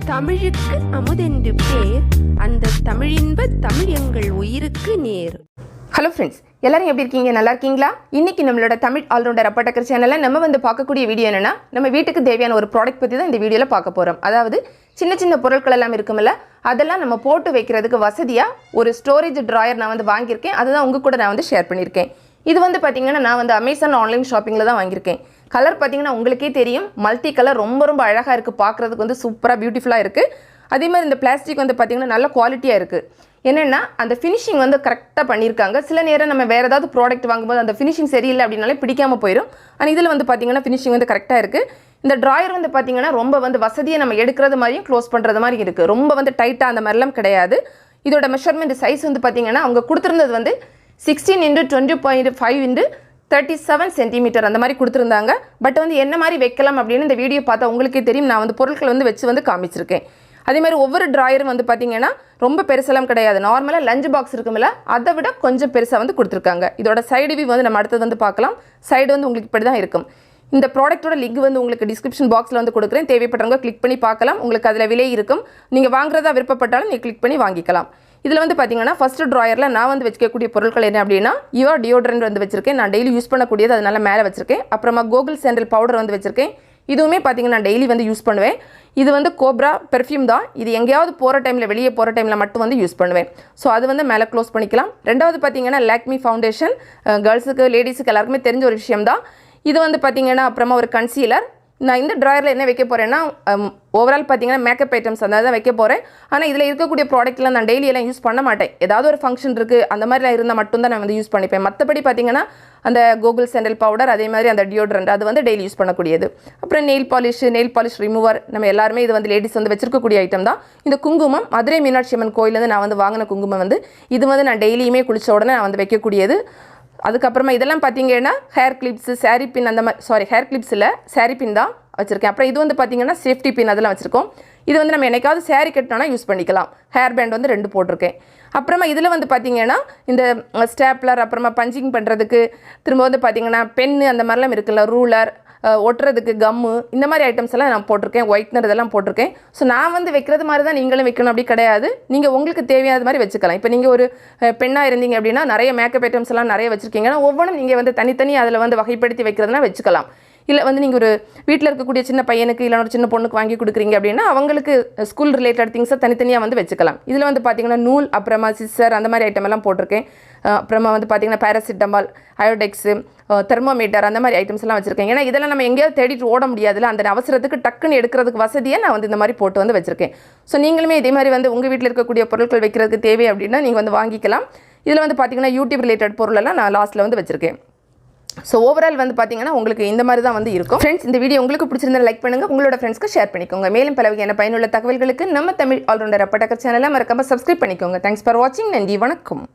தமிழுக்கு அமுதென்று பேர், அந்த தமிழின்ப தமிழ் எங்கள் உயிருக்கு நேர். ஹலோ ஃப்ரெண்ட்ஸ், எல்லாரும் எப்படி இருக்கீங்க? நல்லா இருக்கீங்களா? இன்னைக்கு நம்மளோட தமிழ் ஆல்ரவுண்டர் அப்பட்டக்கர் சேனலில் நம்ம பார்க்கக்கூடிய வீடியோ என்னன்னா, நம்ம வீட்டுக்கு தேவையான ஒரு ப்ராடக்ட் பற்றி தான் இந்த வீடியோவில் பார்க்க போகிறோம். அதாவது சின்ன சின்ன பொருட்கள் எல்லாம் இருக்குமில்ல, அதெல்லாம் நம்ம போட்டு வைக்கிறதுக்கு வசதியாக ஒரு ஸ்டோரேஜ் ட்ராயர் நான் வாங்கியிருக்கேன். அதுதான் உங்கள் கூட நான் ஷேர் பண்ணியிருக்கேன். இது பார்த்தீங்கன்னா நான் அமேசான் ஆன்லைன் ஷாப்பிங்கில் தான் வாங்கியிருக்கேன். கலர் பார்த்தீங்கன்னா உங்களுக்கே தெரியும், மல்டி கலர், ரொம்ப அழகாக இருக்குது. பார்க்குறதுக்கு சூப்பராக பியூட்டிஃபுல்லாக இருக்குது. அதே மாதிரி இந்த பிளாஸ்டிக் பார்த்தீங்கன்னா நல்ல குவாலிட்டியாக இருக்குது. என்னென்னா அந்த ஃபினிஷிங் கரெக்டாக பண்ணியிருக்காங்க. சில நேரம் நம்ம வேறு ஏதாவது ப்ராடக்ட் வாங்கும்போது அந்த ஃபினிஷிங் சரியில்லை அப்படின்னாலே பிடிக்காமல் போயிடும். ஆனால் இதில் பார்த்தீங்கன்னா ஃபினிஷிங் கரெக்டாக இருக்குது. இந்த ட்ராயர் பார்த்தீங்கன்னா ரொம்ப வசதியை நம்ம எடுக்கிறது மாதிரியும் க்ளோஸ் பண்ணுறது மாதிரி இருக்குது. ரொம்ப டைட்டாக அந்த மாதிரிலாம் கிடையாது. இதோட மெஷர்மெண்ட் சைஸ் பார்த்தீங்கன்னா அவங்க கொடுத்துருந்தது 16 × 20.5 × 37 சென்டிமீட்டர் அந்த மாதிரி கொடுத்துருந்தாங்க. பட் என்ன மாதிரி வைக்கலாம் அப்படின்னு இந்த வீடியோ பார்த்தா உங்களுக்கே தெரியும். நான் பொருட்கள் வச்சு காமிச்சிருக்கேன். அதே மாதிரி ஒவ்வொரு ட்ராயரும் பார்த்தீங்கன்னா ரொம்ப பெருசெல்லாம் கிடையாது. நார்மலாக லஞ்ச் பாக்ஸ் இருக்குமில்ல, அதை விட கொஞ்சம் பெருசாக கொடுத்துருக்காங்க. இதோட சைடு வியூ நம்ம அடுத்தது பார்க்கலாம். சைடு உங்களுக்கு இப்படி தான் இருக்கும். இந்த ப்ராடக்ட்டோட லிங்க் உங்களுக்கு டிஸ்கிரிப்ஷன் பாக்ஸில் கொடுக்குறேன். தேவைப்படுறவங்க கிளிக் பண்ணி பார்க்கலாம். உங்களுக்கு அதில் விலை இருக்கும். நீங்கள் வாங்குறதா விருப்பப்பட்டாலும் நீங்கள் கிளிக் பண்ணி வாங்கிக்கலாம். இதில் பார்த்தீங்கன்னா ஃபஸ்ட்டு ட்ராயரில் நான் வச்சுக்கக்கூடிய பொருட்கள் என்ன அப்படின்னா, யுவர் டியோட்ரண்ட் வச்சுருக்கேன். நான் டெய்லி யூஸ் பண்ணக்கூடியது, அதனால மேலே வச்சுருக்கேன். அப்புறமா கோகுல் சாண்டல் பவுடர் வச்சுருக்கேன். இதுவுமே பார்த்தீங்கன்னா நான் டெய்லி யூஸ் பண்ணுவேன். இது கோப்ரா பெர்ஃப்யூம் தான். இது எங்கேயாவது போகிற டைமில், வெளியே போகிற டைமில் மட்டும் யூஸ் பண்ணுவேன். ஸோ அது மேலே க்ளோஸ் பண்ணிக்கலாம். ரெண்டாவது பார்த்தீங்கன்னா லாக்மி ஃபவுண்டேஷன், கேர்ள்ஸுக்கு லேடிஸுக்கு எல்லாருக்குமே தெரிஞ்ச ஒரு விஷயம் தான். இது பார்த்தீங்கன்னா அப்புறமா ஒரு கன்சீலர். நான் இந்த ட்ராயரில் என்ன வைக்க போகிறேன்னா, ஓவரால் பார்த்தீங்கன்னா மேக்கப் ஐட்டம்ஸ் அந்த தான் வைக்க போகிறேன். ஆனால் இதில் இருக்கக்கூடிய ப்ராடக்ட்லாம் நான் டெய்லியெல்லாம் யூஸ் பண்ண மாட்டேன். ஏதாவது ஒரு ஃபங்க்ஷன் இருக்குது அந்த மாதிரிலாம் இருந்தால் மட்டும்தான் நான் யூஸ் பண்ணிப்பேன். மற்றபடி பார்த்தீங்கன்னா அந்த கோகுல் சாண்டல் பவுடர், அதே மாதிரி அந்த டியோட்ரண்ட், அது டெய்லி யூஸ் பண்ணக்கூடியது. அப்புறம் நெயில் பாலிஷ் ரிமூவர், நம்ம எல்லாருமே இது லேடிஸ் வச்சிருக்கக்கூடிய ஐட்டம் தான். இந்த குங்குமம் மதுரை மீனாட்சி அம்மன் கோயிலேருந்து நான் வாங்கின குங்குமம் இது நான் டெய்லியுமே குளிச்ச உடனே நான் வைக்கக்கூடியது. அதுக்கப்புறமா இதெல்லாம் பார்த்தீங்கன்னா ஹேர் கிளிப்ஸு, சாரீ பின், அந்த மாதிரி ஹேர் கிளிப்ஸ் இல்லை, சாரீ பின் தான் வச்சுருக்கேன். அப்புறம் இது பார்த்தீங்கன்னா சேஃப்டி பின், அதெல்லாம் வச்சுருக்கோம். இது நம்ம என்னைக்காவது சாரீ கட்டினோன்னா யூஸ் பண்ணிக்கலாம். ஹேர் பேண்ட் 2 போட்டிருக்கேன். அப்புறமா இதில் பார்த்தீங்கன்னா இந்த ஸ்டாப்லர், அப்புறமா பஞ்சிங் பண்ணுறதுக்கு, திரும்ப பார்த்தீங்கன்னா பென்னு அந்த மாதிரிலாம் இருக்குல்ல, ரூலர், ஒட்டுறதுக்கு கம்மு, இந்த மாதிரி ஐட்டம்ஸ் எல்லாம் நான் போட்டிருக்கேன். ஒயிட்னர் இதெல்லாம் போட்டிருக்கேன். ஸோ நான் வைக்கிறது மாதிரி தான் நீங்களும் வைக்கணும் அப்படி கிடையாது. நீங்கள் உங்களுக்கு தேவையான மாதிரி வச்சுக்கலாம். இப்போ நீங்கள் ஒரு பெண்ணாக இருந்தீங்க அப்படின்னா நிறைய மேக்கப் ஐட்டம்ஸ் எல்லாம் நிறைய வச்சுருக்கீங்கன்னா ஒவ்வொன்றும் நீங்கள் தனித்தனி அதில் வகைப்படுத்தி வைக்கிறதுனா வச்சுக்கலாம். இல்லை நீங்கள் ஒரு வீட்டில் இருக்கக்கூடிய சின்ன பையனுக்கு இல்லை ஒரு சின்ன பொண்ணுக்கு வாங்கி கொடுக்குறீங்க அப்படின்னா அவங்களுக்கு ஸ்கூல் ரிலேட்டட் திங்ஸை தனித்தனியாக வச்சுக்கலாம். இதில் பார்த்தீங்கன்னா நூல், அப்புறமா சிஸ்ஸர், அந்த மாதிரி ஐட்டம் எல்லாம் போட்டிருக்கேன். அப்புறமா பார்த்தீங்கன்னா பேராசிட்டமால், அயோடெக்ஸு, தெர்மோமீட்டர், அந்த மாதிரி ஐட்டம்ஸ் எல்லாம் வச்சுருக்கேன். ஏன்னா இதெல்லாம் நம்ம எங்கேயாவது தேடிட்டு ஓட முடியாதுல்ல, அந்த அவசரத்துக்கு டக்குன்னு எடுக்கிறதுக்கு வசதியாக நான் இந்த மாதிரி போட்டு வச்சுருக்கேன். ஸோ நீங்களுமே இதே மாதிரி உங்கள் வீட்டில் இருக்கக்கூடிய பொருட்கள் வைக்கிறதுக்கு தேவை அப்படின்னா நீங்கள் வாங்கிக்கலாம். இதில் பார்த்தீங்கன்னா யூடியூப் ரிலேட்டட் பொருளெல்லாம் நான் லாஸ்ட்டில் வச்சுருக்கேன். ஸோ ஓவரால் பார்த்தீங்கன்னா உங்களுக்கு இந்த மாதிரி தான் இருக்கும். ஃப்ரெண்ட்ஸ், இந்த வீடியோ உங்களுக்கு பிடிச்சிருந்தா லைக் பண்ணுங்கள், உங்களோட ஃப்ரெண்ட்ஸ்க்கு ஷேர் பண்ணிக்கோங்க. மேலும் பல வகையான பயனுள்ள தகவல்களுக்கு நம்ம தமிழ் ஆல்ரவுண்டர் அப்பட்டக்கர் சேனலை மறக்காம சப்ஸ்கிரைப் பண்ணிக்கோங்க. தேங்க்ஸ் ஃபார் வாட்சிங். நன்றி, வணக்கம்.